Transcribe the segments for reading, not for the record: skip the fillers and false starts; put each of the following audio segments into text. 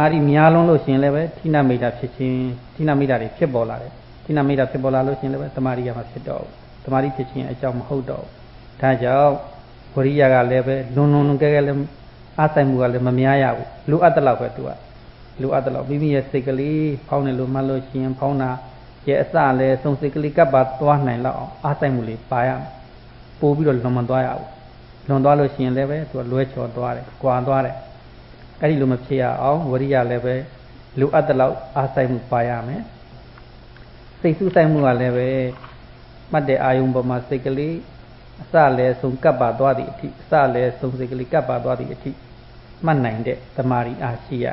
Mari mialon lo shin lebe tina meda phit chin tina meda de phit paw la de tina meda phit paw la lo shin lebe tamari ya ma phit taw tamari phit chin a chaw ma hout taw da jaw wariya ga lebe lun ke ke le a sai mu ga le ma mya ya bu lu at talaw be tu lu at talaw mimi ye sait kali phaung ne lo mat lo shin phaung na ye asa le song sait kali kap ba twa nai law a sai mu le pa ya po pi lo lon ma twa ya bu lon twa lo shin lebe tu lwe chaw twa de kwa twa de အဲ့ဒီလိုမဖြစ်ရအောင်ဝရိယလည်းပဲလိုအပ်တဲ့လောက်အားဆိုင်မှုပါရမယ်စိတ်ဆူဆိုင်မှုကလည်းပဲမှတ်တဲ့အာယုံပေါ်မှာစိတ်ကလေးအစလည်းဆုံးကပ်ပါသွားသည့်အထိအစလည်းဆုံးစိတ်ကလေးကပ်ပါသွားသည့်အထိမှတ်နိုင်တဲ့တမာရီအားရှိရ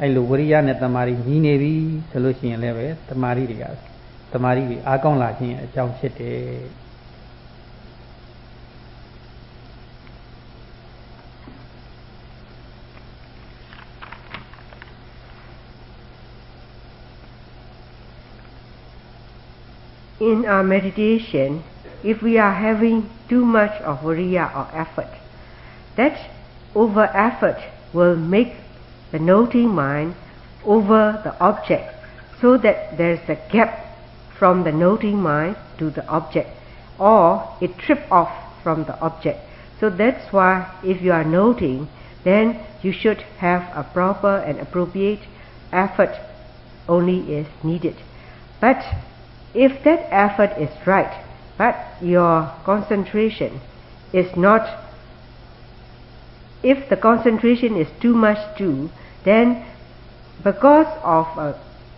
အဲ့လိုဝရိယနဲ့တမာရီညီနေပြီဆိုလို့ရှိရင်လည်းပဲတမာရီတွေအားကောင်းလာခြင်းအကြောင်းဖြစ်တယ် In our meditation, if we are having too much of viriya or effort, that over effort will make the noting mind over the object, so that there is a gap from the noting mind to the object, or it trip off from the object. So that's why if you are noting, then you should have a proper and appropriate effort only is needed. But if that effort is right, but your concentration is not, if the concentration is too much too, then because of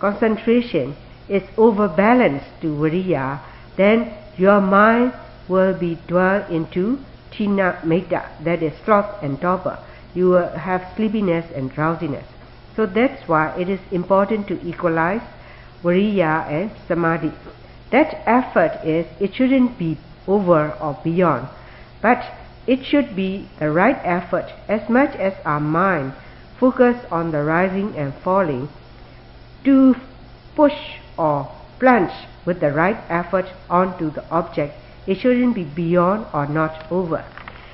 concentration is overbalanced to viriya, then your mind will be dwelled into tina metta, that is sloth and torpor. You will have sleepiness and drowsiness. So that's why it is important to equalize viriya and samadhi. That effort is, it shouldn't be over or beyond, but it should be the right effort. As much as our mind focus on the rising and falling, to push or plunge with the right effort onto the object, it shouldn't be beyond or not over.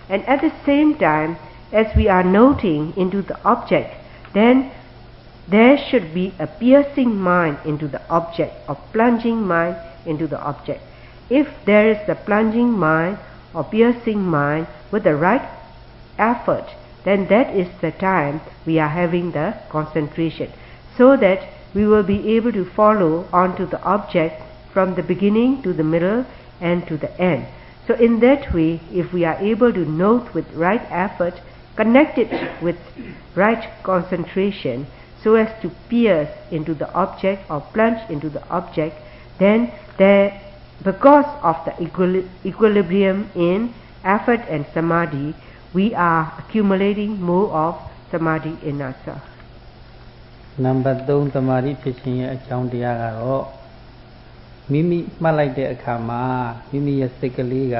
And at the same time, as we are noting into the object, then there should be a piercing mind into the object, or plunging mind into the object. If there is a plunging mind or piercing mind with the right effort, then that is the time we are having the concentration, so that we will be able to follow onto the object from the beginning to the middle and to the end. So in that way, if we are able to note with right effort, connect it with right concentration, so as to pierce into the object or plunge into the object, then there, because of the equilibrium in effort and samadhi, we are accumulating more of samadhi in ourselves. Number 3 samadhi ဖြစ်ခြင်းရဲ့အကြောင်းတရားကတော့မိမိမှတ်လိုက်တဲ့အခါမှာမိမိရဲ့စိတ်ကလေးက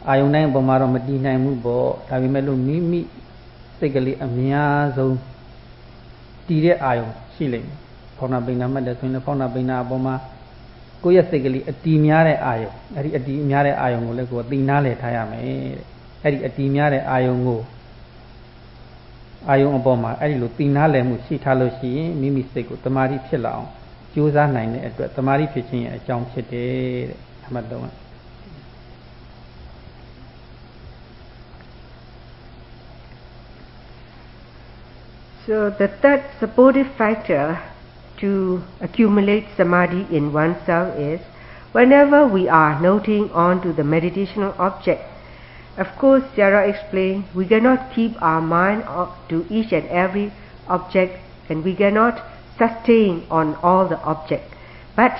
အာယုန်တိုင်းအပေါ်မှာတော့မတည်နိုင်ဘူးပေါ့ဒါပေမဲ့လို့မိမိစိတ်ကလေးအများဆုံးတည်တဲ့အာယုန်ရှိလိမ့်မယ်ဖောင်းနာပိန်နာမှတ်တယ်ဆိုရင်လည်းဖောင်းနာပိန်နာအပေါ်မှာကိုယ့်ရဲ့စိတ်ကလေးအတည်များတဲ့အာယုန်အဲ့ဒီအတည်များတဲ့အာယုန်ကိုလည်းကိုယ်သိနာလဲထားရမယ်တဲ့အဲ့ဒီအတည်များတဲ့အာယုန်ကိုအာယုံအပေါ်မှာအဲ့ဒီလိုသိနာလည်မှုရှိထားလို့ရှိရင်မိမိစိတ်ကိုတမာတိဖြစ်လာအောင်ကြိုးစားနိုင်တဲ့အတွက်တမာတိဖြစ်ခြင်းရဲ့အကြောင်းဖြစ်တယ်တဲ့အမှတ်တော့ So the third supportive factor to accumulate samadhi in oneself is whenever we are noting on to the meditational object. Of course, Sarah explained, we cannot keep our mind up to each and every object, and we cannot sustain on all the objects. But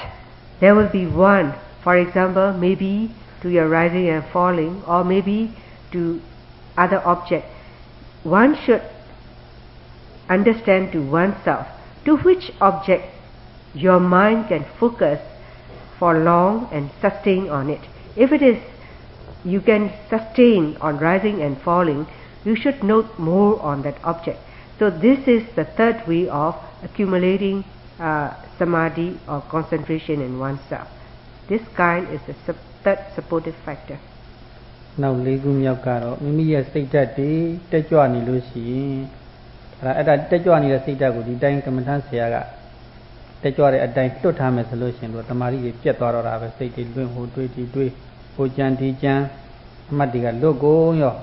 there will be one, for example, maybe to your rising and falling, or maybe to other objects. One should understand to oneself to which object your mind can focus for long and sustain on it. If it is you can sustain on rising and falling, you should note more on that object. So this is the third way of accumulating samadhi or concentration in oneself. This kind is the third supportive factor. Now 4 ခုမြောက်ကတော့မိမိရဲ့စိတ်ဓာတ်တွေတက်ကြွနေလို့ရှိရင် အဲ့ဒါတက်ကြွနေတဲ့စိတ်ဓာတ်ကိုဒီတိုင်းကမ္မထဆရာကတက်ကြွတဲ့အတိုင်းလွတ်ထားမယ်ဆိုလို့ရှိရင်တော့တမာရီတွေပြတ်သွားတော့တာပဲစိတ်တွေလွင့်ဟိုတွေးဒီတွေးဟိုကြံဒီကြံအမှတ်တွေကလွတ်ကုန်ရော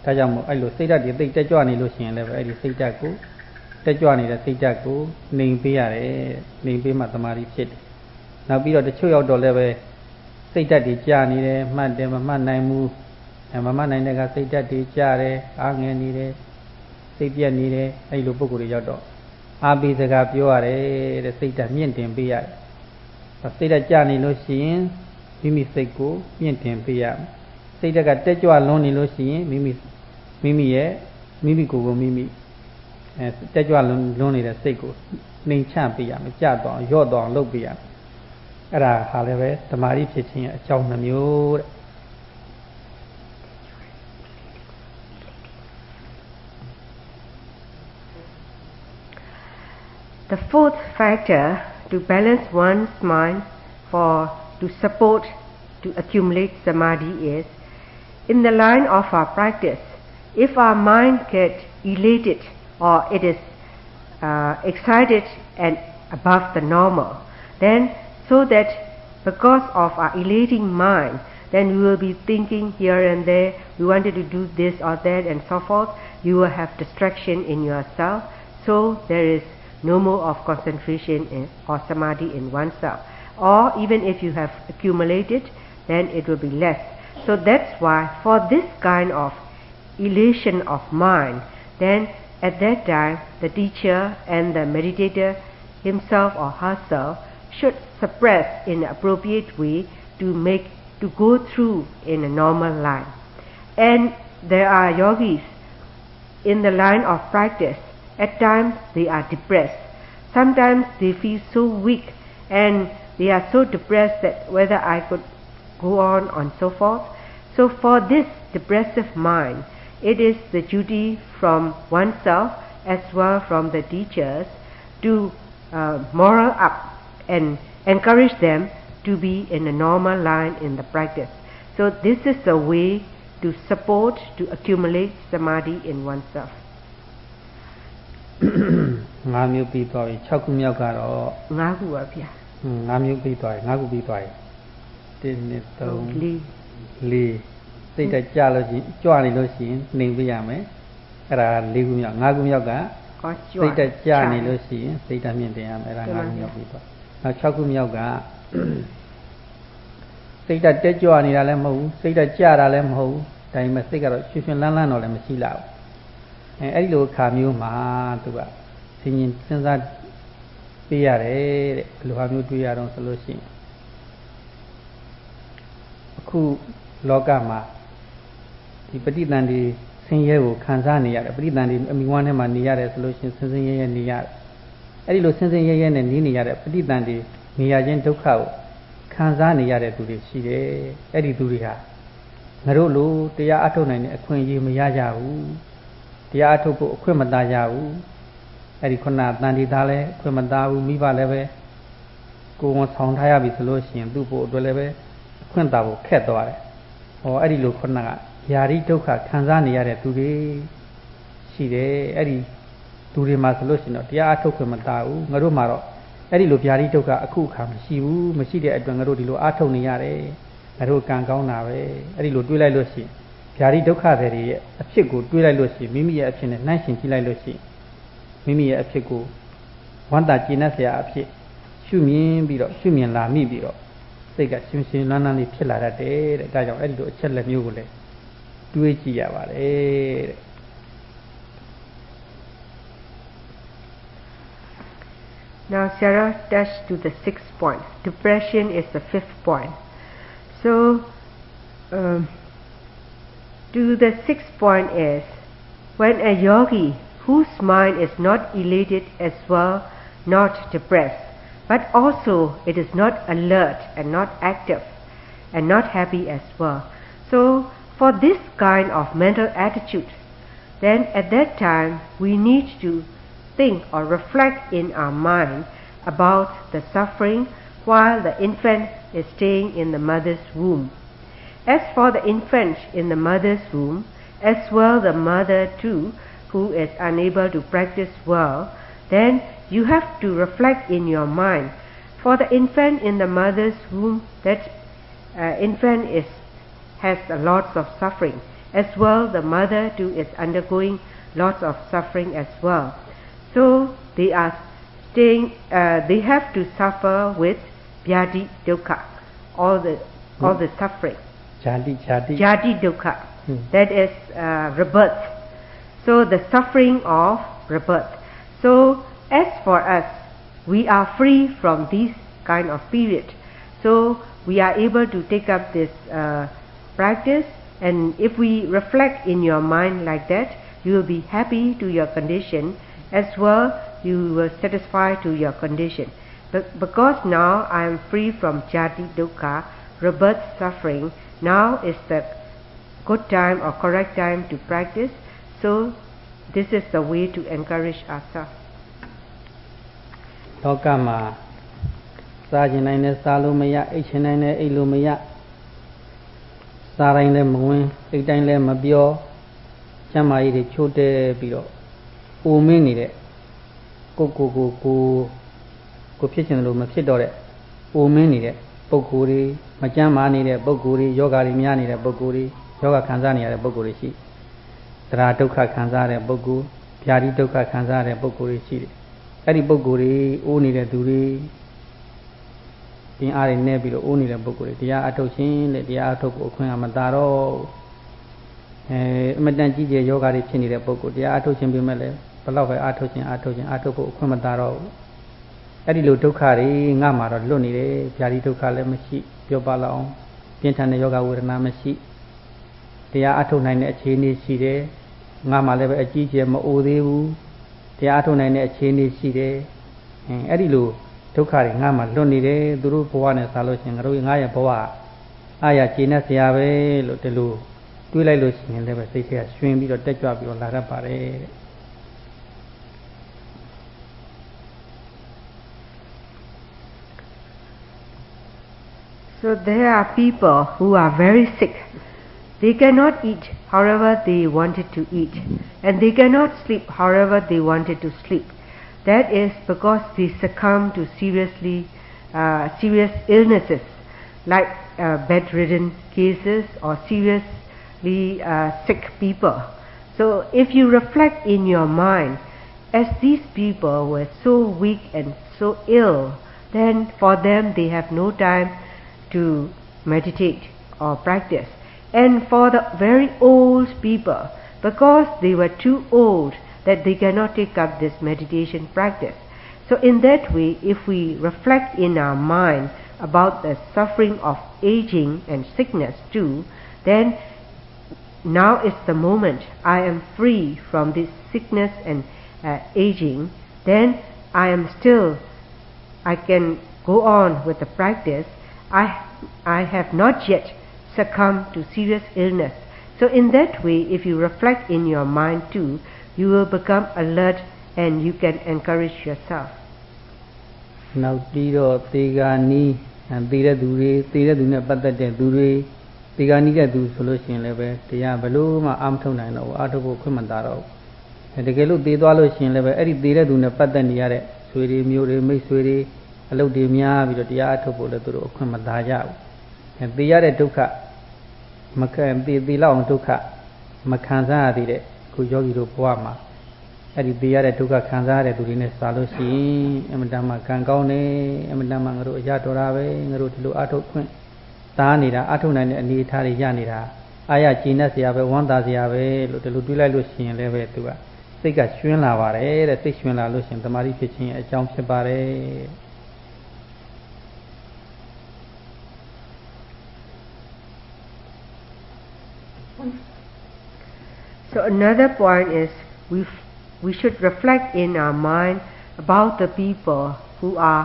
ဒါကြောင့်မို့အဲ့လိုစိတ်ဓာတ်တွေသိတက်ကြွနေလို့ရှိရင်လည်းပဲအဲ့ဒီစိတ်ဓာတ်ကိုတက်ကြွနေတဲ့စိတ်ဓာတ်ကိုနှိမ်ပေးရတယ်နှိမ်ပေးမှတမာရီဖြစ်တယ်နောက်ပြီးတော့တချို့ရောက်တော့လည်းပဲစိတ်ဓာတ်တွေကြာနေတယ်မှတ်တယ်မမှတ်နိုင်ဘူးမမှတ်နိုင်တဲ့ကစိတ်ဓာတ်တွေကြာတယ်အားငယ်နေတယ်စိတ်ပြက်နေတယ်အဲ့လိုပုံကိုယ်တွေရောက်တော့အာပိစကားပြောရတယ်တဲ့စိတ်ဓာတ်မြင့်တင်ပေးရတယ်စိတ်ဓာတ်ကြာနေလို့ရှိရင်မိမိစိတ်ကိုမြင့်တင်ပေးရစိတ်ဓာတ်ကတက်ကြွလွန်နေလို့ရှိရင်မိမိကိုယ်ကိုမိမိတက်ကြွလွန်နေတဲ့စိတ်ကိုနှိမ်ချပေးရမယ်ကြာတော့ရော့တော့လုပ်ပေးရအဲ့ဒါဟာလည်းပဲတမာရီဖြစ်ခြင်းရဲ့အကြောင်းနှမျိုးတဲ့ The fourth factor to balance one's mind to support to accumulate samadhi is in the line of our practice. If our mind gets elated or it is excited and above the normal, then so that because of our elating mind, then we will be thinking here and there, we wanted to do this or that and so forth. You will have distraction in yourself, so there is no more of concentration or samadhi in oneself. Or even if you have accumulated, then it will be less. So that's why for this kind of elation of mind, then at that time the teacher and the meditator himself or herself should suppress in an appropriate way to go through in a normal line. And there are yogis in the line of practice. At times they are depressed. Sometimes they feel so weak and they are so depressed that whether I could go on and so forth. So for this depressive mind, it is the duty from oneself as well from the teachers to moral up and encourage them to be in a normal line in the practice. So this is a way to support, to accumulate samadhi in oneself. 5 မျိုးပြီးသွားပြီ6ခုမြောက်ကတော့5ခုပါဗျာ5မျိုးပြီးသွားပြီ5ခုပြီးသွားပြီ1 2 3 4စိတ်တက်ကြလို့ရှိရင်ကြွနေလို့ရှိရင်နှိမ်ပေးရမယ်အဲ့ဒါ4ခုမြောက်5ခုမြောက်ကစိတ်တက်ကြနေလို့ရှိရင်စိတ်တက်မြင့်တင်ရမယ်အဲ့ဒါ5ခုမြောက်ပြီးသွားနောက်6ခုမြောက်ကစိတ်တက်ကြွနေတာလည်းမဟုတ်ဘူးစိတ်တက်ကြတာလည်းမဟုတ်ဘူးဒါပေမဲ့စိတ်ကတော့ရွှင်ရွှင်လန်းလန်းတော့လည်းမရှိလာဘူးအဲ့ဒီလိုခါမျိုးမှာသူကဆင်ញင်စဉ်းစားပေးရတယ်တဲ့ဘယ်လိုဟာမျိုးတွေးရတော့ဆိုလို့ရှိရင်အခုလောကမှာဒီပဋိသန္ဓေဆင်းရဲကိုခံစားနေရတယ်ပဋိသန္ဓေအမိဝမ်းထဲမှာနေရတယ်ဆိုလို့ရှိရင်ဆင်းဆင်းရဲရဲနေရတယ်အဲ့ဒီလိုဆင်းဆင်းရဲရဲနဲ့နေရတဲ့ပဋိသန္ဓေနေရခြင်းဒုက္ခကိုခံစားနေရတဲ့သူတွေရှိတယ်အဲ့ဒီသူတွေဟာငါတို့လိုတရားအထုတ်နိုင်တဲ့အခွင့်အရေးမရကြဘူးတရားအထုတ်ဖို့အခွင့်မသာကြဘူးအဲ့ဒီခုနတန်တီသားလည်းအခွင့်မသာဘူးမိဘလည်းပဲကိုယ်ဝန်ဆောင်ထားရပြီဆိုလို့ရှိရင်သူ့ဖို့အတွက်လည်းပဲအခွင့်သာဖို့ခက်သွားတယ်ဟောအဲ့ဒီလိုခုနကယာရိဒုက္ခခံစားနေရတဲ့သူတွေရှိတယ်အဲ့ဒီသူတွေမှာဆိုလို့ရှိရင်တော့တရားအထုတ်ခွင့်မသာဘူးငါတို့မှာတော့အဲ့ဒီလိုယာရိဒုက္ခအခုအခါမရှိဘူးမရှိတဲ့အတွက်ငါတို့ဒီလိုအထုတ်နေရတယ်ငါတို့ကံကောင်းတာပဲအဲ့ဒီလိုတွေးလိုက်လို့ရှိရင်ဗျာဒီဒုက္ခတွေရဲ့အဖြစ်ကိုတွေးလိုက်လို့ရှိရင်မိမိရဲ့အဖြစ်နဲ့နှိုင်းယှဉ်ကြည့်လိုက်လို့ရှိရင်မိမိရဲ့အဖြစ်ကိုဝမ်းသာကျေနပ်စရာအဖြစ်ရှုမြင်လာမိပြီးတော့စိတ်ကရှင်ရှင်လန်းလန်းလေးဖြစ်လာတတ်တယ်တဲ့ဒါကြောင့်အဲ့ဒီလိုအချက်လက်မျိုးကိုလည်းတွေးကြည့်ရပါတယ်တဲ့ Now Sarah touched to the 6th point. Depression is the 5th point. So to the 6th point is when a yogi whose mind is not elated as well, not depressed, but also it is not alert and not active and not happy as well. So for this kind of mental attitude, then at that time we need to think or reflect in our mind about the suffering while the infant is staying in the mother's womb. As for the infant in the mother's womb, as well the mother too, who is unable to practice well, then you have to reflect in your mind. For the infant in the mother's womb, that infant has lots of suffering. As well, the mother too is undergoing lots of suffering as well. So they are they have to suffer with vyadi dukkha, all the suffering. Jadi dukkha, that is rebirth. So the suffering of rebirth. So as for us, we are free from this kind of period. So we are able to take up this practice, and if we reflect in your mind like that, you will be happy to your condition, as well you will satisfy to your condition. But because now I am free from jati dukkha, rebirth suffering, now is the good time or correct time to practice. So this is the way to encourage ourselves. လောကမှာစားခြင်းနိုင်နဲ့စားလို့မရအိတ်ခြင်းနိုင်နဲ့အိတ်လို့မရစားတိုင်းလည်းမဝင်အိတ်တိုင်းလည်းမပြောကျမ်းမာရေးတွေချို့တဲ့ပြီးတော့အိုမင်းနေတဲ့ကိုဖြစ်ချင်တယ်လို့မဖြစ်တော့တဲ့အိုမင်းနေတဲ့ပုဂ္ဂိုလ်တွေမကျမ်းမာနေတဲ့ပုဂ္ဂိုလ်တွေယောဂတွေများနေတဲ့ပုဂ္ဂိုလ်တွေယောဂခံစားနေရတဲ့ပုဂ္ဂိုလ်တွေရှိသရဒုက္ခခံစားရတဲ့ပုဂ္ဂိုလ်ဗျာတိဒုက္ခခံစားရတဲ့ပုဂ္ဂိုလ်တွေရှိတယ်အဲ့ဒီပုဂ္ဂိုလ်တွေအိုးနေတဲ့သူတွေပြင်းအားတွေနဲ့ပြီးတော့အိုးနေတဲ့ပုဂ္ဂိုလ်တွေတရားအထုတ်ခြင်းတဲ့တရားအထုတ်ကိုအခွင့်အမသာတော့အမတန်ကြီးကျယ်ယောဂတွေဖြစ်နေတဲ့ပုဂ္ဂိုလ်တရားအထုတ်ခြင်းပြမဲ့လဲဘလောက်ပဲအထုတ်ခြင်းအထုတ်ဖို့အခွင့်မသာတော့အဲ့ဒီလိုဒုက္ခတွေငါမှာတော့လွတ်နေတယ်ဗျာတိဒုက္ခလည်းမရှိပြောပါလောက်အောင်ပြင်းထန်တဲ့ယောဂဝေဒနာမရှိတရားအထုတ်နိုင်တဲ့အခြေအနေရှိတယ်ငါမှာလည်းပဲအကြီးကျယ်မအိုသေးဘူးတရားအထုတ်နိုင်တဲ့အခြေအနေရှိတယ်အဲ့ဒီလိုဒုက္ခတွေငါမှာလွတ်နေတယ်သူတို့ဘဝနဲ့စားလို့ရှိရင်ငါတို့ငါရဲ့ဘဝအာရကျေနပ်စရာပဲလို့ဒီလိုတွေးလိုက်လို့ရှိရင်လည်းပဲစိတ်ထဲကရွှင်ပြီးတော့တက်ကြွပြီးတော့လာတတ်ပါတယ်တဲ့ So there are people who are very sick. They cannot eat however they wanted to eat, and they cannot sleep however they wanted to sleep. That is because they succumb to serious illnesses like bedridden cases or seriously sick people. So if you reflect in your mind, as these people were so weak and so ill, then for them they have no time to meditate or practice. And for the very old people, because they were too old that they cannot take up this meditation practice. So in that way, if we reflect in our mind about the suffering of aging and sickness too, then now is the moment I am free from this sickness and aging, then I can go on with the practice. I have not yet succumbed to serious illness. So in that way, if you reflect in your mind too, you will become alert and you can encourage yourself. နောက်ပြီးတော့သေဂာနီးသေတဲ့သူတွေသေတဲ့သူနဲ့ပတ်သက်တဲ့သူတွေသေဂာနီးတဲ့သူဆိုလို့ရှိရင်လည်းပဲတရားဘယ်လို့မှအာမထုတ်နိုင်တော့ဘူးအာထုတ်ဖို့ခွင့်မသာတော့ဘူးတကယ်လို့သေသွားလို့ရှိရင်လည်းပဲအဲ့ဒီသေတဲ့သူနဲ့ပတ်သက်နေရတဲ့ဆွေတွေမျိုးတွေမိတ်ဆွေတွေအလုပ်တွေများပြီးတော့တရားအထုတ်ဖို့လည်းသူတို့အခွင့်မသာကြဘူးသေရတဲ့ဒုက္ခမခံသေလောက်အောင်ဒုက္ခမခံစားရသေးတဲ့ခုယောဂီတို့ဘဝမှာအဲ့ဒီသေရတဲ့ဒုက္ခခံစားရတဲ့သူတွေနဲ့စာလို့ရှိရင်အမတန်မှကံကောင်းတယ်အမတန်မှငါတို့အရတော်တာပဲငါတို့ဒီလိုအထုတ်ခွင့်သားနေတာအထုတ်နိုင်တဲ့အနေအထားတွေရနေတာအာရကျေနပ်စရာပဲဝမ်းသာစရာပဲလို့ဒီလိုတွေးလိုက်လို့ရှိရင်လည်းပဲသူကစိတ်ကရွှင်လာပါတယ်တဲ့စိတ်ရွှင်လာလို့ရှိရင်တမာတိဖြစ်ခြင်းရဲ့အကြောင်းဖြစ်ပါတယ် So another point is we should reflect in our mind about the people who are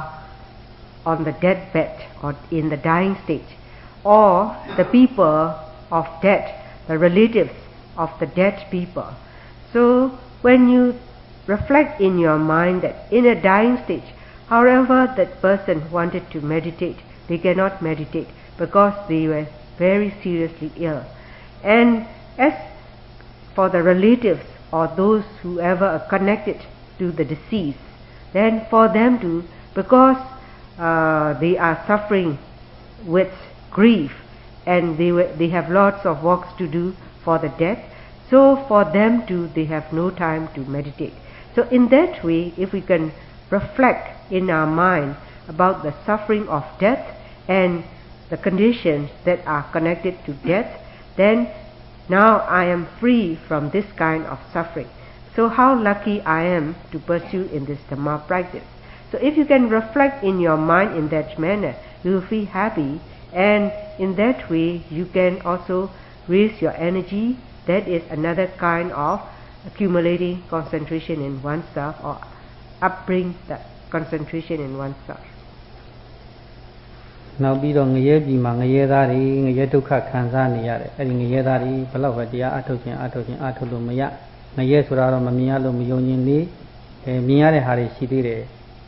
on the deathbed or in the dying stage, or the people of death, the relatives of the dead people. So when you reflect in your mind that in a dying stage, however that person wanted to meditate, they cannot meditate because they were very seriously ill. And as for the relatives or those whoever are connected to the deceased, then for them to, because they are suffering with grief and they have lots of works to do for the death, so for them too they have no time to meditate. So in that way, if we can reflect in our mind about the suffering of death and the conditions that are connected to death, then now I am free from this kind of suffering. So how lucky I am to pursue in this Dhamma practice. So if you can reflect in your mind in that manner, you will feel happy, and in that way you can also raise your energy. That is another kind of accumulating concentration in oneself, or upbring the concentration in oneself. နောက်ပြီးတော့ငရဲပြည်မှာငရဲသားတွေငရဲဒုက္ခခံစားနေရတယ်အဲ့ဒီငရဲသားတွေဘလောက်ပဲတရားအထုတ်လို့မရငရဲဆိုတာတော့မမြင်ရလို့မယုံကြည်နေမြင်ရတဲ့ဟာတွေရှိသေးတယ်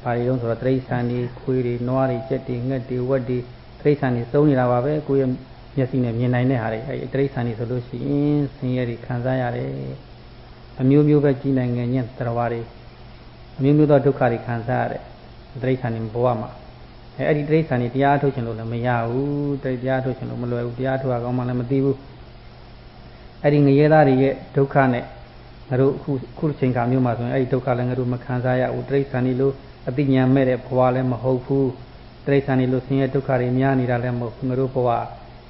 ဘာတွေတုံးဆိုတော့တိရစ္ဆာန်တွေခွေးတွေနွားတွေကြက်တွေငှက်တွေဝက်တွေတိရစ္ဆာန်တွေသုံးနေတာပါပဲကိုယ့်ရဲ့မျက်စိနဲ့မြင်နိုင်တဲ့ဟာတွေအဲ့ဒီတိရစ္ဆာန်တွေဆိုလို့ရှိရင်ဆင်းရဲတွေခံစားရတယ်အမျိုးမျိုးပဲကြီးနိုင်ငံညံ့တရားတွေအမျိုးမျိုးသောဒုက္ခတွေခံစားရတယ်တိရစ္ဆာန်တွေဘဝမှာအဲ့ဒီတိရစ္ဆာန်တွေတရားထုတ်ခြင်းလို့လည်းမရဘူးတရားထုတ်ခြင်းလို့မလွယ်ဘူးတရားထုတ်ရကောင်းမှလည်းမသိဘူးအဲ့ဒီငရဲသားတွေရဲ့ဒုက္ခနဲ့ငါတို့ခုချိန်ခါမျိုးမှာဆိုရင်အဲ့ဒီဒုက္ခလည်းငါတို့မခံစားရဘူးတိရစ္ဆာန်တွေလို့အသိဉာဏ်မဲ့တဲ့ဘဝလည်းမဟုတ်ဘူးတိရစ္ဆာန်တွေလို့ဆင်းရဲဒုက္ခတွေများနေတာလည်းမဟုတ်ဘူးငါတို့ဘဝ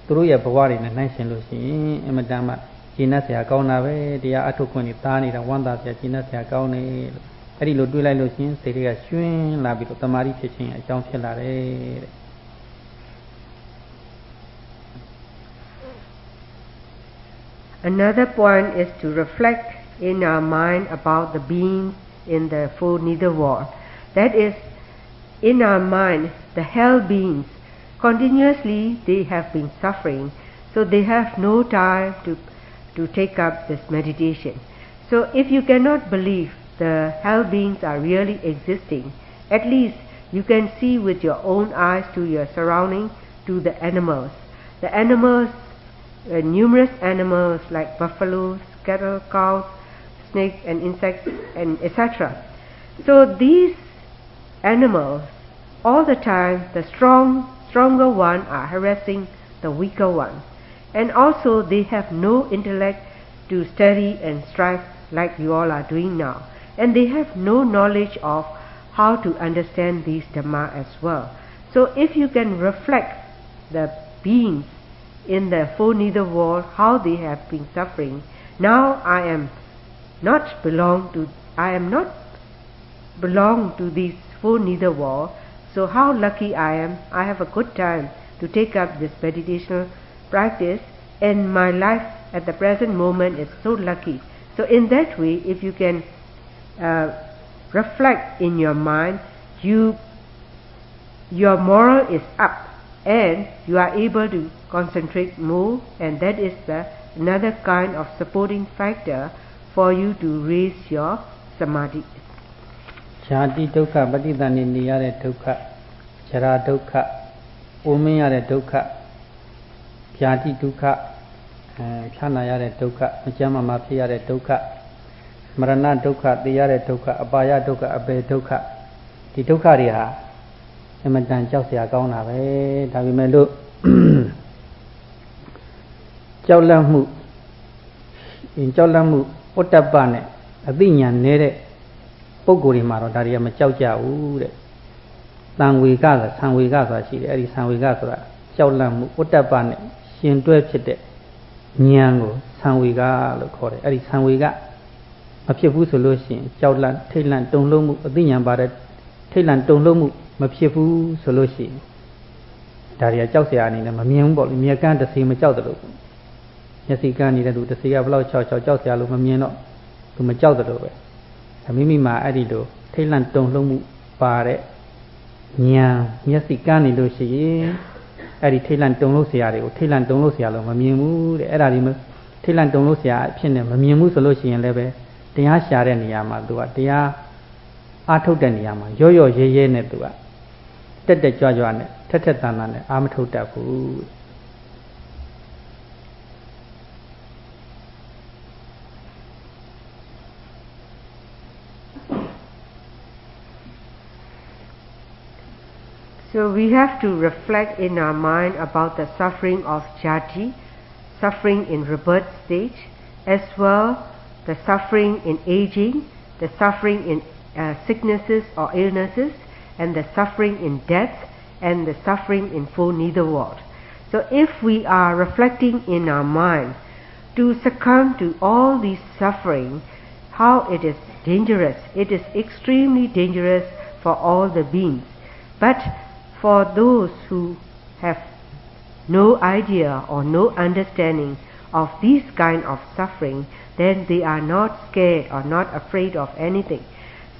သူတို့ရဲ့ဘဝတွေနဲ့နှိုင်းယှဉ်လို့ရှိရင်အမတန်မှကျင့်တတ်စရာကောင်းတာပဲတရားအထုတ်ခွင့်တွေတားနေတာဝမ်းသာစရာကျင့်တတ်စရာကောင်းနေလို့အဲ့ဒီလိုတွေးလိုက်လို့ရှိရင်စိတ်တွေကရွှင်လာပြီးတော့တမာတိဖြစ်ခြင်းအကြောင်းဖြစ်လာတယ်တဲ့ Another point is to reflect in our mind about the beings in the four nether world. That is, in our mind, the hell beings, continuously they have been suffering, so they have no time to take up this meditation. So if you cannot believe the hell beings are really existing, at least you can see with your own eyes to your surrounding, to the animals. The animals, numerous animals like buffaloes, cattle, cows, snakes and insects and etc. So these animals, all the time the stronger ones are harassing the weaker ones, and also they have no intellect to study and strive like you all are doing now, and they have no knowledge of how to understand these Dhamma as well. So if you can reflect the beings in the four nether world, how they have been suffering, now I am not belong to these four nether world, so how lucky I am. I have a good time to take up this meditational practice, and my life at the present moment is so lucky. So in that way, if you can reflect in your mind, your moral is up and you are able to concentrate more, and that is another kind of supporting factor for you to raise your samadhi. Jati dukkha, patithani niyare dukkha, jara dukkha, umiyare dukkha, jati dukkha, pyanayare dukkha, majamama phiyare dukkha, marana dukkha, tiyare dukkha, apaya dukkha, abe dukkha. ဒီဒုက္ခတွေဟာအမှန်တန်ကြောက်စရာကောင်းတာပဲဒါပေမဲ့လို့ကြောက်လန့်မှုဥတ္တပနဲ့အသိဉာဏ်နေတဲ့ပုဂ္ဂိုလ်တွေမှာတော့ဒါတွေကမကြောက်ကြဘူးတဲ့သံဝေကဆိုဆံဝေကဆိုတာရှိတယ်အဲ့ဒီဆံဝေကဆိုတာကြောက်လန့်မှုဥတ္တပနဲ့ရှင်တွဲဖြစ်တဲ့ဉာဏ်ကိုဆံဝေကလို့ခေါ်တယ်အဲ့ဒီဆံဝေကမဖြစ်ဘူးဆိုလို့ရှိရင်ကြောက်လန့်ထိတ်လန့်တုန်လှုပ်မှုအသိဉာဏ်ပါတဲ့ထိတ်လန့်တုန်လှုပ်မှုမဖြစ်ဘူးဆိုလို့ရှိရင်ဒါတွေကကြောက်စရာအနေနဲ့မမြင်ဘူးပေါ့လေမြေကန်းတစ်စီမကြောက်တယ်လို့မျက်စိကန်းနေတဲ့လူတစ်စီကဘလောက်ချောက်ကြောက်စရာလို့မမြင်တော့သူမကြောက်တယ်လို့ပဲဒါမိမိမှာအဲ့ဒီလိုထိတ်လန့်တုန်လှုပ်မှုပါတဲ့ဉာဏ်မျက်စိကန်းနေလို့ရှိရင်အဲ့ဒီထိတ်လန့်တုန်လှုပ်စရာတွေကိုထိတ်လန့်တုန်လှုပ်စရာလို့မမြင်ဘူးတဲ့အဲ့ဒါဒီထိတ်လန့်တုန်လှုပ်စရာအဖြစ်နဲ့မမြင်ဘူးဆိုလို့ရှိရင်လည်းပဲတရားရှာတဲ့နေရာမှာသူကတရားအားထုတ်တဲ့နေရာမှာရော့ရော့ရဲရဲနဲ့သူကတက်တက်ကြွကြွနဲ့ထက်ထက်တန်တန်နဲ့အားမထုတ်တတ်ဘူး So we have to reflect in our mind about the suffering of jati, suffering in rebirth stage, as well the suffering in aging, the suffering in sicknesses or illnesses, and the suffering in death, and the suffering in full neither world. So if we are reflecting in our mind to succumb to all these suffering, how it is dangerous. It is extremely dangerous for all the beings. But for those who have no idea or no understanding of this kind of suffering, then they are not scared or not afraid of anything.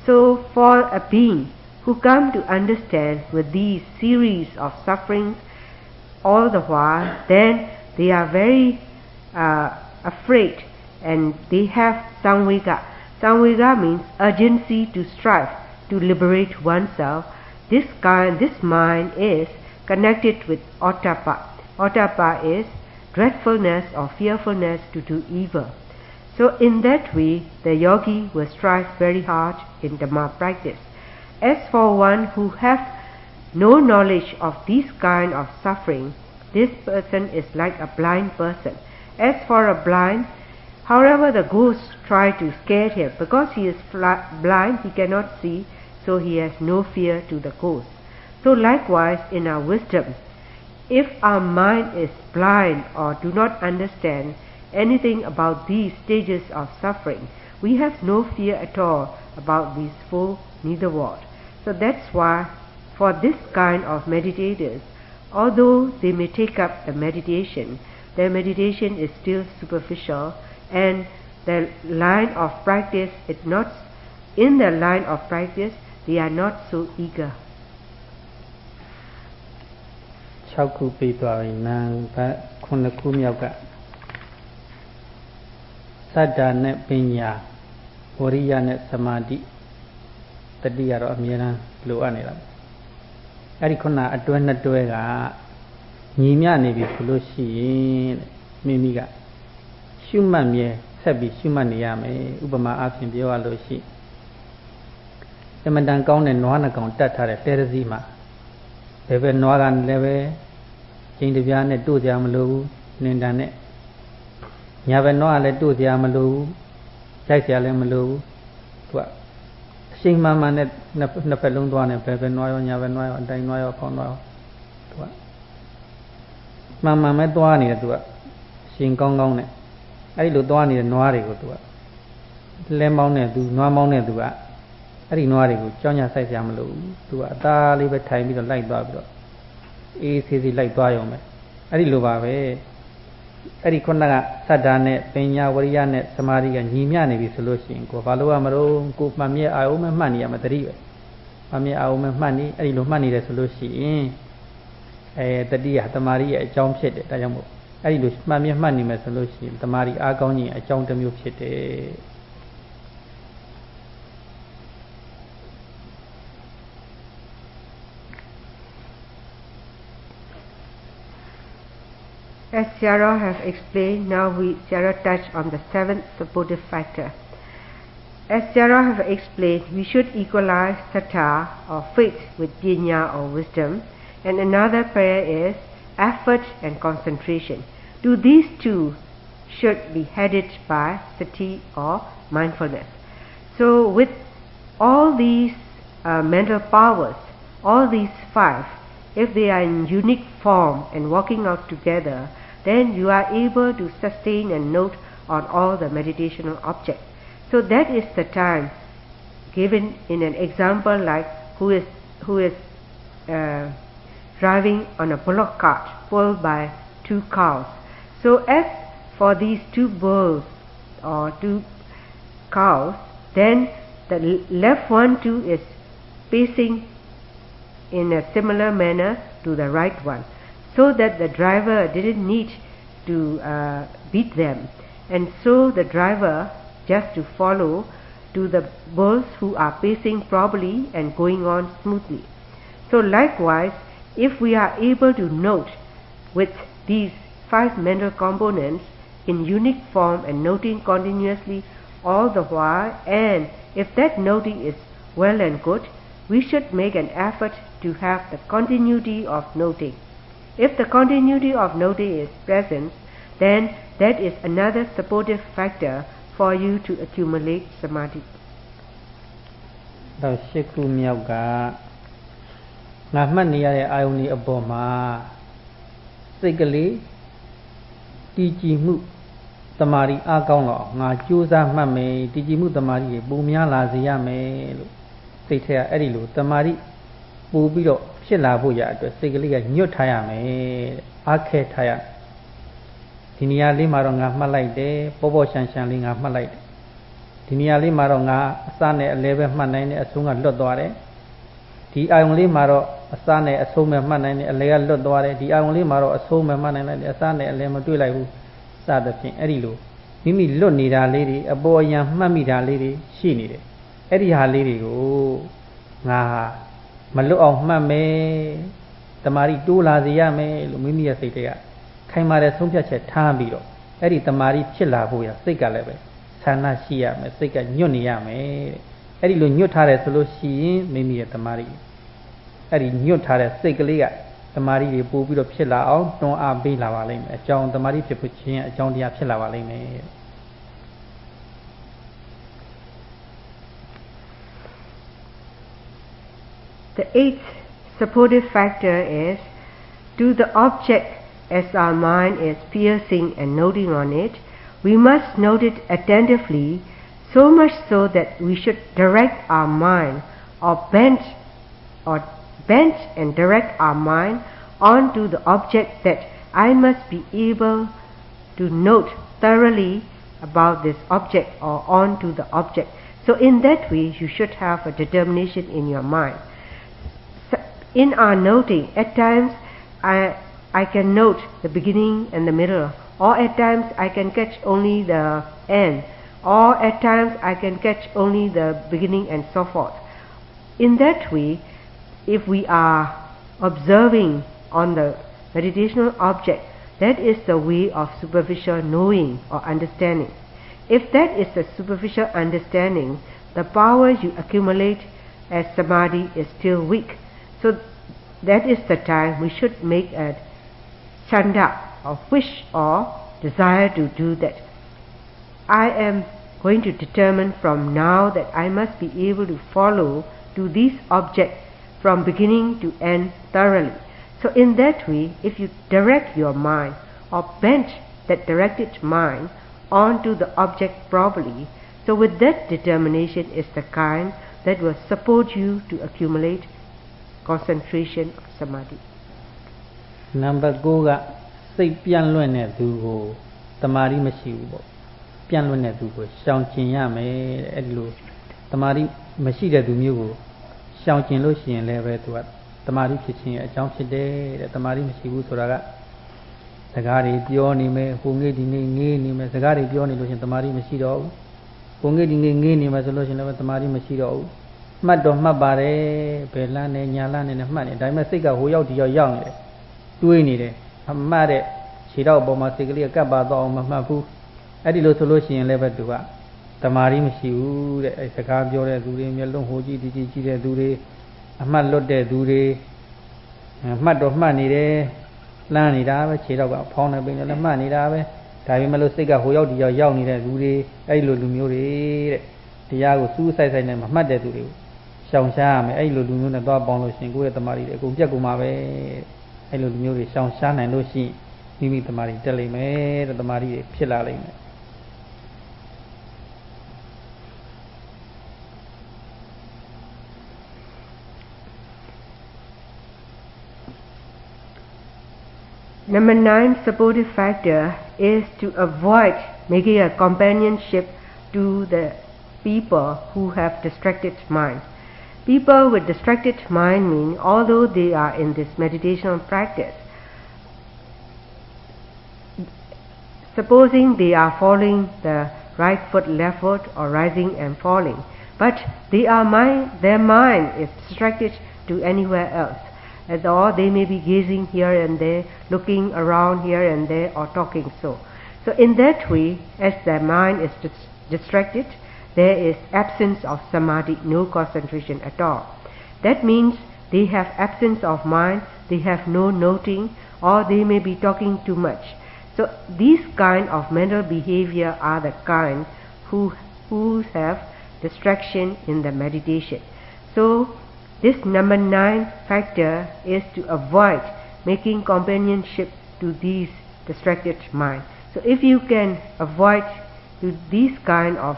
So for a being who come to understand with these series of sufferings all the while, then they are very afraid, and they have samvega. Samvega means urgency to strive to liberate oneself. This mind is connected with ottappa. Ottappa is dreadfulness or fearfulness to do evil. So in that way, the yogi will strive very hard in Dhamma practice. As for one who have no knowledge of this kind of suffering, this person is like a blind person. As for a blind, however the ghosts try to scare him, because he is blind, he cannot see, so he has no fear to the ghosts. So likewise in our wisdom, if our mind is blind or do not understand anything about these stages of suffering, we have no fear at all about these four neither world. So that's why for this kind of meditators, although they may take up the meditation, their meditation is still superficial, and the line of practice is not in the line of practice, they are not so eager. 6 ခုပြီးသွားပြီနံပါတ်9ခုမြောက်ကစတ္တာနဲ့ပညာဝရိယနဲ့သမာဓိတတိကတော့အမြဲတမ်းလိုအပ်နေတာအဲ့ဒီခုနအတွဲနှစ်တွဲကညီမျှနေပြီဆိုလို့ရှိရင်မိမိကရှုမှတ်မြဲဆက်ပြီးရှုမှတ်နေရမယ်ဥပမာအားဖြင့်ပြောရလို့ရှိအမှန်တန်ကောင်းတဲ့နွားနှကောင်တတ်ထားတဲ့တဲရစီမှာဘယ်နွားကလည်းပဲကျင်းတပြားနဲ့တို့ကြမလို့ဘူးနင်တန်နဲ့ညာဘက်နွားကလည်းတို့ကြမလို့ဘူးကြိုက်ကြလည်းမလို့ဘူးသူကအရှိန်မှန်မှန်နဲ့နှစ်ဖက်လုံးသွားနေဘယ်နွားရောညာဘက်နွားရောအတိုင်းနွားရောဖောင်းနွားရောသူကမှန်မှန်ပဲသွားနေတယ်သူကရှင်ကောင်းကောင်းနဲ့အဲ့ဒီလိုသွားနေတဲ့နွားတွေကိုသူကလဲမောင်းနေသူနွားမောင်းနေသူကအဲ့ဒီနွားတွေကိုကြောင်းညာဆိုင်ကြမလို့သူကအသားလေးပဲထိုင်ပြီးတော့လိုက်သွားပြီးတော့အေးဆေးဆေးလိုက်သွားရုံပဲအဲ့ဒီလိုပါပဲအဲ့ဒီခုနကစတ္တာနဲ့ပညာဝရိယနဲ့သမာဓိကညီမျှနေပြီဆိုလို့ရှိရင်ကိုဘာလို့ရမလို့ကိုမှတ်မြဲအာယုံမဲ့မှတ်နေရမှာတတိပဲမှတ်မြဲအာယုံမဲ့မှတ်နေအဲ့ဒီလိုမှတ်နေတယ်ဆိုလို့ရှိရင်တတိယသမာဓိရဲ့အကြောင်းဖြစ်တယ်ဒါကြောင့်မို့အဲ့ဒီလိုမှတ်မြဲမှတ်နေမယ်ဆိုလို့ရှိရင်သမာဓိအားကောင်းခြင်းအကြောင်းတစ်မျိုးဖြစ်တယ် As Sayadaw have explained, now Sayadaw touch on the 7th supportive factor. As Sayadaw have explained, we should equalize sattha or faith with panya or wisdom, and another prayer is effort and concentration. To these two should be headed by sati or mindfulness. So with all these mental powers, all these 5, if they are in unique form and working out together, then you are able to sustain and note on all the meditational objects. So that is the time given in an example like who is driving on a bullock cart pulled by 2 cows. So as for these 2 bulls or 2 cows, then the left one too is pacing in a similar manner to the right one, so that the driver didn't need to beat them, and so the driver just to follow to the bulls who are pacing properly and going on smoothly. So likewise, if we are able to note with these 5 mental components in unique form and noting continuously all the while, and if that noting is well and good, we should make an effort to have the continuity of noting. If the continuity of noting is present, then that is another supportive factor for you to accumulate samadhi. တော့ရှစ်ခုမြောက်ကငါမှတ်နေရတဲ့အာယုန်ဒီအပေါ်မှာစိတ်ကလေးတည်ကြည်မှုတမာရီအားကောင်းတော့ငါကြိုးစားမှတ်မယ်တည်ကြည်မှုတမာရီတွေပုံများလာစေရမယ်လို့စိတ်ထဲကအဲ့ဒီလိုတမာရီပို့ပြီးတော့ဖြစ်လာဖို့ရအတွက်စိတ်ကလေးကညွတ်ထားရမယ်တဲ့အားခဲထားရဒီနေရာလေးမှာတော့ငါမှတ်လိုက်တယ်ပေါ်ပေါ်ရှန်ရှန်လေးငါမှတ်လိုက်တယ်ဒီနေရာလေးမှာတော့ငါအစနဲ့အလဲပဲမှတ်နိုင်တယ်အဆုံးကလွတ်သွားတယ်ဒီအာယုံလေးမှာတော့အစနဲ့အဆုံးပဲမှတ်နိုင်တယ်အလဲကလွတ်သွားတယ်ဒီအာယုံလေးမှာတော့အဆုံးပဲမှတ်နိုင်တယ်အစနဲ့အလဲမတွေ့လိုက်ဘူးစသဖြင့်အဲ့ဒီလိုမိမိလွတ်နေတာလေးတွေအပေါ်အရန်မှတ်မိတာလေးတွေရှိနေတယ်အဲ့ဒီဟာလေးတွေကိုငါမလွတ်အောင်မှတ်မယ်တမာရီတိုးလာစေရမယ်လို့မိမိရဲ့စိတ်တွေကခိုင်မာတဲ့ဆုံးဖြတ်ချက်ထားပြီးတော့အဲ့ဒီတမာရီဖြစ်လာဖို့ရစိတ်ကလည်းပဲဆန္ဒရှိရမယ်စိတ်ကညွတ်နေရမယ်တဲ့အဲ့ဒီလိုညွတ်ထားတယ်ဆိုလို့ရှိရင်မိမိရဲ့တမာရီအဲ့ဒီညွတ်ထားတဲ့စိတ်ကလေးကတမာရီတွေပို့ပြီးတော့ဖြစ်လာအောင်တွန်းအားပေးလာပါလိမ့်မယ်အကြောင်းတမာရီဖြစ်ဖို့ခြင်းအကြောင်းတရားဖြစ်လာပါလိမ့်မယ် The eighth supportive factor is to the object as our mind is piercing and noting on it, we must note it attentively, so much so that we should direct our mind or bend and direct our mind onto the object that I must be able to note thoroughly about this object or onto the object. So in that way you should have a determination in your mind. In our noting, at times I can note the beginning and the middle, or at times I can catch only the end, or at times I can catch only the beginning and so forth. In that way, if we are observing on the meditational object, that is the way of superficial knowing or understanding. If that is the superficial understanding, the power you accumulate as samadhi is still weak. So that is the time we should make a chanda or wish or desire to do that. I am going to determine from now that I must be able to follow to this object from beginning to end thoroughly. So in that way, if you direct your mind or bend that directed mind onto the object properly, so with that determination is the kind that will support you to accumulate concentration of samadhi. Number 9 ကစိတ်ပြန့်လွင့်တဲ့သူကိုတမာရီမရှိဘူးပေါ့ပြန့်လွင့်တဲ့သူကိုရှောင်ကျင်ရမယ်တဲ့အဲ့ဒီလိုတမာရီမရှိတဲ့သူမျိုးကိုရှောင်ကျင်လို့ရှိရင်လည်းပဲသူကတမာရီဖြစ်ခြင်းရဲ့အကြောင်းဖြစ်တယ်တဲ့တမာရီမရှိဘူးဆိုတာကစကားတွေပြောနေမယ်ဟိုငေးဒီငေးငေးနေမယ်စကားတွေပြောနေလို့ရှိရင်တမာရီမရှိတော့ဘူးဟိုငေးဒီငေးငေးနေမယ်ဆိုလို့ရှိရင်လည်းတမာရီမရှိတော့ဘူးမှတ်တော့မှတ်ပါတယ်ဘယ်လမ်းနဲ့ညာလမ်းနဲ့မှတ်နေဒါပေမဲ့စိတ်ကဟိုရောက်ဒီရောက်နေတယ်တွေးနေတယ်အမှတ်တဲ့ခြေတော့အပေါ်မှာစိတ်ကလေးကကပ်ပါတော့အောင်မမှတ်ဘူးအဲ့ဒီလိုဆိုလို့ရှိရင်လည်းပဲသူကတမာရီမရှိဘူးတဲ့အဲစကားပြောတဲ့သူတွေမျက်လုံးဟိုကြည့်ဒီကြည့်ကြည့်တဲ့သူတွေအမှတ်လွတ်တဲ့သူတွေမှတ်တော့မှတ်နေတယ်လမ်းနေတာပဲခြေတော့ကဖောင်းနေပင်လည်းမှတ်နေတာပဲဒါပေမဲ့လို့စိတ်ကဟိုရောက်ဒီရောက်ရောက်နေတဲ့လူတွေအဲ့ဒီလိုလူမျိုးတွေတဲ့တရားကိုစူးစိုက်စိုက်နဲ့မမှတ်တဲ့သူတွေကိုရှောင်ရှားရမယ်အဲ့လိုလူမျိုးနဲ့သွားပေါင်းလို့ရှိရင်ကိုယ့်ရဲ့တမာရီတွေအကုန်ပြတ်ကုန်မှာပဲအဲ့လိုလူမျိုးတွေရှောင်ရှားနိုင်လို့ရှိရင်မိမိတမာရီတက်လိမ့်မယ်တဲ့တမာရီတွေဖြစ်လာလိမ့်မယ် Number 9 supportive factor is to avoid making a companionship to the people who have distracted mind. People with distracted mind mean although they are in this meditation practice, supposing they are following the right foot, left foot or rising and falling, but their mind is distracted to anywhere else. Or they may be gazing here and there, looking around here and there or talking so. So in that way, as their mind is distracted, there is absence of samadhi, no concentration at all. That means they have absence of mind, they have no noting, or they may be talking too much. So these kind of mental behavior are the kind who have distraction in the meditation. So this number 9 factor is to avoid making companionship to these distracted mind. So if you can avoid to these kind of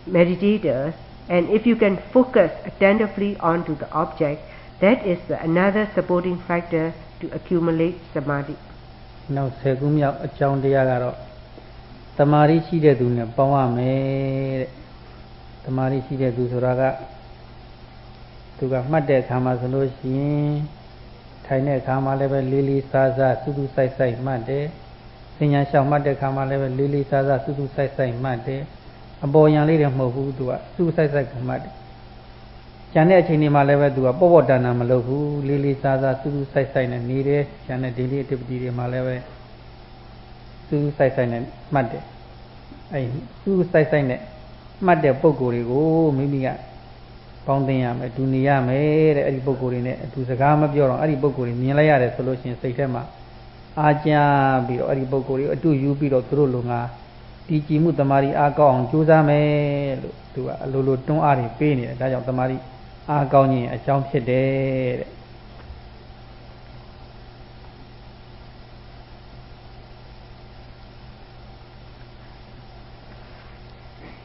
meditators, and if you can focus attentively onto the object, that is another supporting factor to accumulate samadhi. Now, 10 ခုမြောက်အကြောင်းတရားကတော့တမာရီရှိတဲ့သူနဲ့ပေါင်းရမယ်တဲ့တမာရီရှိတဲ့သူဆိုတာကသူကမှတ်တဲ့အခါမှာဆိုလို့ရှိရင်ထိုင်တဲ့အခါမှာလည်းပဲလေးလေးစားစားစူးစူးဆိုင်ဆိုင်မှတ်တယ်။ဉာဏ်ရှောင်မှတ်တဲ့အခါမှာလည်းပဲလေးလေးစားစားစူးစူးဆိုင်ဆိုင်မှတ်တယ်။အပေါ်ယံလေးတွေမဟုတ်ဘူးသူကစူးစူးဆိုင်ဆိုင်မှတ်တယ်။ကျန်တဲ့အချိန်တွေမှာလည်းပဲသူကပေါ့ပေါ့တန်တန်မလုပ်ဘူးလေးလေးစားစားစူးစူးဆိုင်ဆိုင်နဲ့နေတယ်။ကျန်တဲ့ daily activity တွေမှာလည်းပဲစူးစူးဆိုင်ဆိုင်နဲ့မှတ်တယ်။အဲဒီစူးစူးဆိုင်ဆိုင်နဲ့မှတ်တဲ့ပုံကိုယ်တွေကိုမိမိကပေါင်းသိရမယ်ဒူနေရမယ်တဲ့အဲ့ဒီပုံကိုယ်တွေနဲ့အတူစကားမပြောတော့အဲ့ဒီပုံကိုယ်တွေမြင်လိုက်ရတယ်ဆိုလို့ရှိရင်စိတ်ထဲမှာအားကြပြီးတော့အဲ့ဒီပုံကိုယ်တွေအတူယူပြီးတော့သူတို့လုံငါတည်ကြည်မှုတမာရီအားကောင်းအောင်ကြိုးစားမယ်လို့သူကအလိုလိုတွန်းအားတွေပေးနေတယ်ဒါကြောင့်တမာရီအားကောင်းခြင်းအကြောင်းဖြစ်တယ်တဲ့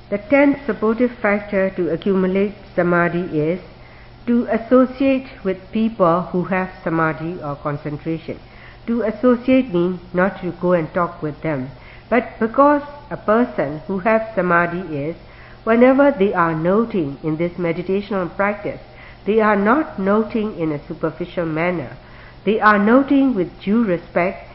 The 10th supportive factor to accumulate samadhi is to associate with people who have samadhi or concentration. To associate means not to go and talk with them, but because a person who has samadhi is, whenever they are noting in this meditational practice, they are not noting in a superficial manner. They are noting with due respect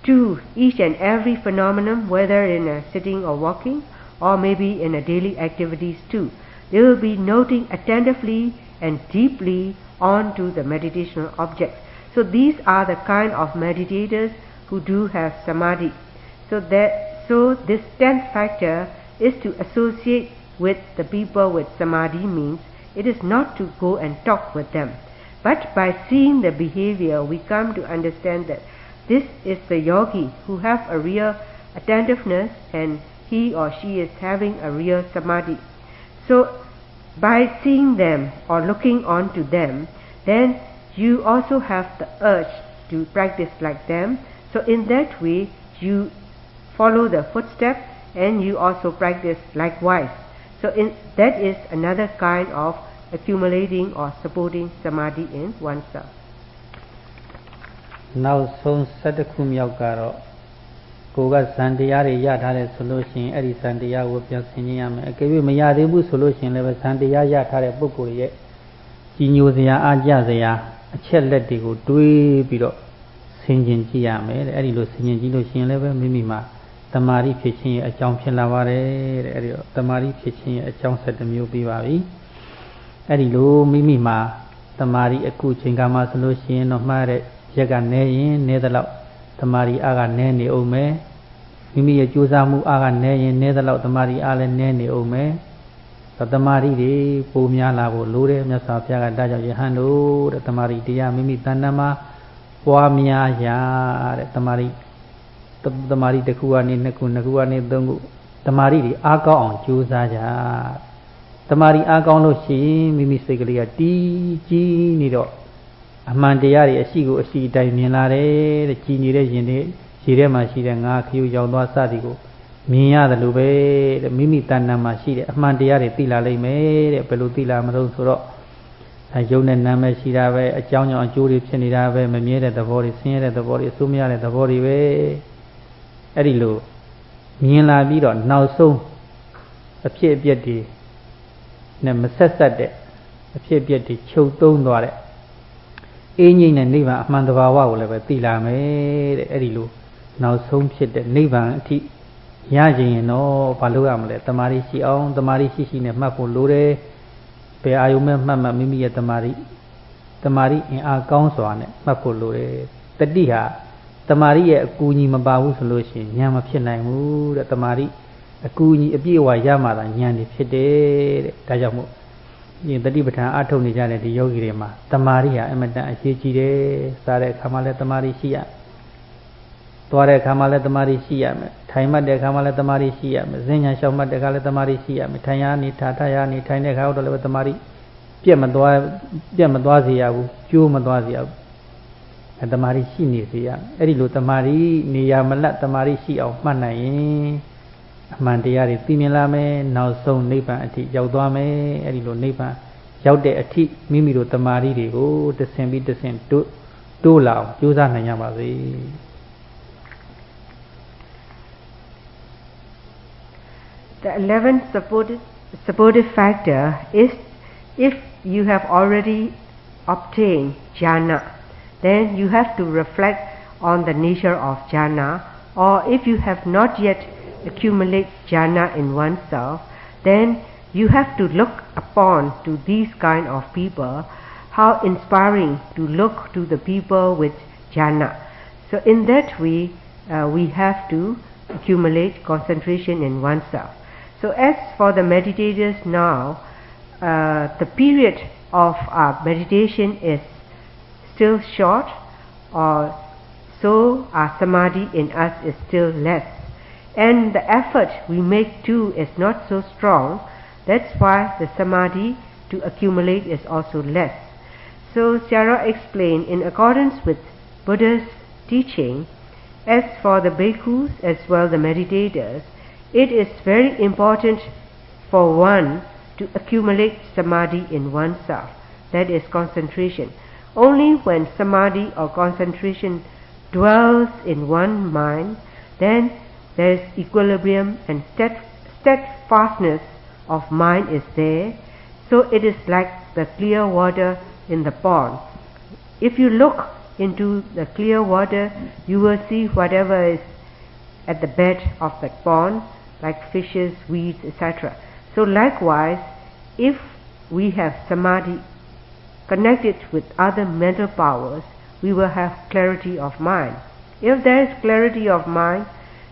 to each and every phenomenon, whether in a sitting or walking, or maybe in a daily activities too. They will be noting attentively and deeply onto the meditational object. So these are the kind of meditators who do have samadhi. So this 10th factor is to associate with the people with samadhi means it is not to go and talk with them. But by seeing the behavior we come to understand that this is the yogi who have a real attentiveness and he or she is having a real samadhi. So by seeing them or looking on to them, then you also have the urge to practice like them. So in that way you follow the footstep and you also practice likewise. So that is another kind of accumulating or supporting samadhi in oneself. Now, so 17 ခုမြောက်ကတော့ကိုယ်ကဇန်တရားတွေရထားတယ်ဆိုလို့ရှိရင်အဲ့ဒီဇန်တရားကိုပြန်ဆင်ခြင်ရမယ်အကယ်၍မရသေးဘူးဆိုလို့ရှိရင်လည်းပဲဇန်တရားရထားတဲ့ပုဂ္ဂိုလ်ရဲ့ကြီးညိုစရာအားကြစရာအချက်လက်တွေကိုတွေးပြီးတော့ဆင်ခြင်ကြည့်ရမယ်တဲ့အဲ့ဒီလိုဆင်ခြင်ကြည့်လို့ရှိရင်လည်းပဲမိမိမှာတမာရီဖြစ်ခြင်းရဲ့အကြောင်းဖြစ်လာပါတယ်တဲ့အဲ့ဒီတော့တမာရီဖြစ်ခြင်းရဲ့အကြောင်း7မျိုးပြီးပါပြီအဲ့ဒီလိုမိမိမှာတမာရီအခုချိန်ကမှဆိုလို့ရှိရင်တော့မှားတဲ့ရက်ကနေရင်နေတဲ့လောက်တမာရီအားကနည်းနေအောင်မယ်မိမိရဲ့ကြိုးစားမှုအားကနည်းရင်နည်းသလောက်တမာရီအားလည်းနည်းနေအောင်မယ်တမာရီတွေပိုများလာဖို့လိုတယ်မြတ်စွာဘုရားကဒါကြောင့်ယဟန်တို့တဲ့တမာရီတရားမိမိတဏ္ဍာမှာပွားများရာတဲ့တမာရီတစ်ခုကနေ2ခု2ခုကနေ3ခုတမာရီတွေအားကောင်းအောင်ကြိုးစားကြတမာရီအားကောင်းလို့ရှိရင်မိမိစိတ်ကလေးကတီးကြီးနေတော့အမှန်တရားတွေအရှိကိုအရှိအတိုင်းမြင်လာတယ်တဲ့ကြည်နေတဲ့ရင်တွေခြေထဲမှာရှိတဲ့ငါခရုရောက်သွားစသည်ကိုမြင်ရတယ်လို့ပဲတဲ့မိမိတဏ္ဍာမှာရှိတဲ့အမှန်တရားတွေသိလာလိမ့်မယ်တဲ့ဘယ်လိုသိလာမလို့ဆိုတော့ယုံနဲ့နာမည်ရှိတာပဲအကြောင်းကြောင့်အကျိုးတွေဖြစ်နေတာပဲမမြဲတဲ့သဘောတွေဆင်းရဲတဲ့သဘောတွေအဆိုးမရတဲ့သဘောတွေပဲအဲ့ဒီလိုမြင်လာပြီးတော့နောက်ဆုံးအဖြစ်အပျက်တွေနဲ့မဆက်ဆက်တဲ့အဖြစ်အပျက်တွေချုပ်သုံးသွားတဲ့အင်းကြီးနဲ့နိဗ္ဗာန်အမှန်တဘာဝကိုလည်းပဲသိလာမယ်တဲ့အဲ့ဒီလိုနောက်ဆုံးဖြစ်တဲ့နိဗ္ဗာန်အထိရခြင်းရင်တော့ဘာလို့ရမလဲတမာရီရှိအောင်တမာရီရှိနဲ့မှတ်ဖို့လိုတယ်ဘယ်အာယုံမဲ့မှတ်မိမိရဲ့တမာရီအင်အားကောင်းစွာနဲ့မှတ်ဖို့လိုတယ်တတိဟာတမာရီရဲ့အကူအညီမပါဘူးဆိုလို့ရှိရင်ဉာဏ်မဖြစ်နိုင်ဘူးတဲ့တမာရီအကူအညီအပြည့်အဝရမှသာဉာဏ်တွေဖြစ်တယ်တဲ့ဒါကြောင့်မို့ တတိပဋ္ဌာန်အထုတ်နေကြတဲ့ဒီယောဂီတွေမှာတမာရီဟာအမတန်အရေးကြီးတယ်စားတဲ့အခါမှာလည်းတမာရီရှိရသွားတဲ့အခါမှာလည်းတမာရီရှိရမယ်ထိုင်မှတ်တဲ့အခါမှာလည်းတမာရီရှိရမယ်ဇင်ညာလျှောက်မှတ်တဲ့အခါလည်းတမာရီရှိရမယ်ထိုင်ရနေထားရနေထိုင်တဲ့အခါတော့လည်းတမာရီပြတ်မသွားစေရဘူးကျိုးမသွားစေရဘူးတမာရီရှိနေစေရအဲ့ဒီလိုတမာရီနေရာမလတ်တမာရီရှိအောင်မှတ်နိုင်ရင်အမှန်တရားတွေသိမြင်လာမယ်နောက်ဆုံးနိဗ္ဗာန်အထိရောက်သွားမယ်အဲ့ဒီလိုနိဗ္ဗာန်ရောက်တဲ့အထိမိမိတို့တမာရီတွေကိုတဆင်ပြီးတဆင်တိုးလာအောင်ကြိုးစားနိုင်ရပါစေ The 11th supportive factor is if you have already obtained jhana, then you have to reflect on the nature of jhana, or if you have not yet accumulated jhana in oneself, then you have to look upon to these kind of people, how inspiring to look to the people with jhana. So in that way, we have to accumulate concentration in oneself. So as for the meditators now, the period of our meditation is still short, or so our samadhi in us is still less, and the effort we make too is not so strong. That's why the samadhi to accumulate is also less. So Sayadaw explained, in accordance with Buddha's teaching, as for the bhikkhus as well the meditators, it is very important for one to accumulate samadhi in oneself, that is concentration. Only when samadhi or concentration dwells in one mind, then there is equilibrium and steadfastness of mind is there. So it is like the clear water in the pond. If you look into the clear water, you will see whatever is at the bed of that pond, like fishes, weeds, etc. So likewise, if we have samadhi connected with other mental powers, we will have clarity of mind. If there is clarity of mind,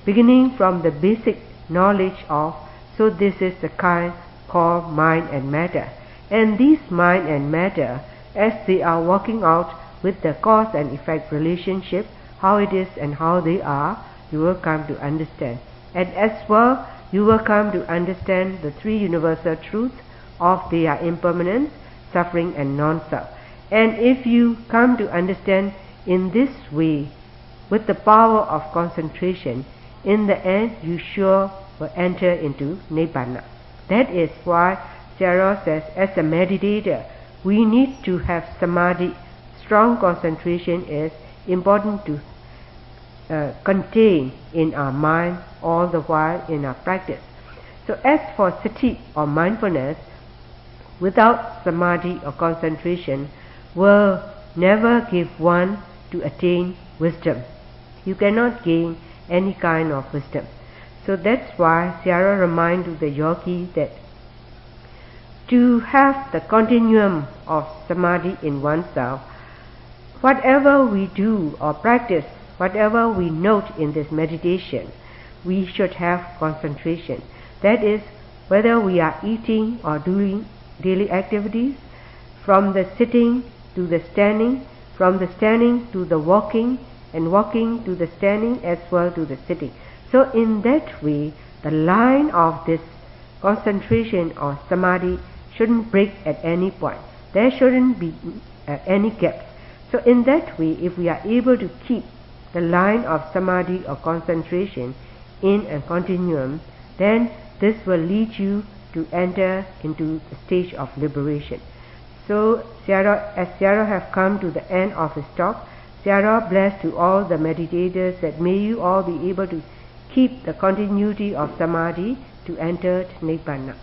beginning from the basic knowledge of, so this is the kind called mind and matter. And these mind and matter, as they are working out with the cause and effect relationship, how it is and how they are, you will come to understand. And as well, you will come to understand the three universal truths of their impermanence, suffering and non-self. And if you come to understand in this way, with the power of concentration, in the end you sure will enter into Nibbana. That is why Sayadaw says, as a meditator, we need to have samadhi. Strong concentration is important to contain in our mind all the while in our practice. So as for sati or mindfulness, without samadhi or concentration, will never give one to attain wisdom. You cannot gain any kind of wisdom. So that's why Sayadaw reminds to the yogi that to have the continuum of samadhi in oneself, whatever we do or practice, whatever we note in this meditation, we should have concentration. That is, whether we are eating or doing daily activities, from the sitting to the standing, from the standing to the walking, and walking to the standing as well to the sitting. So in that way, the line of this concentration or samadhi shouldn't break at any point. There shouldn't be any gaps. So in that way, if we are able to keep the line of samadhi or concentration in a continuum, then this will lead you to enter into the stage of liberation. So as Sayadaw have come to the end of his talk, Sayadaw bless to all the meditators that may you all be able to keep the continuity of samadhi to enter Nibbana.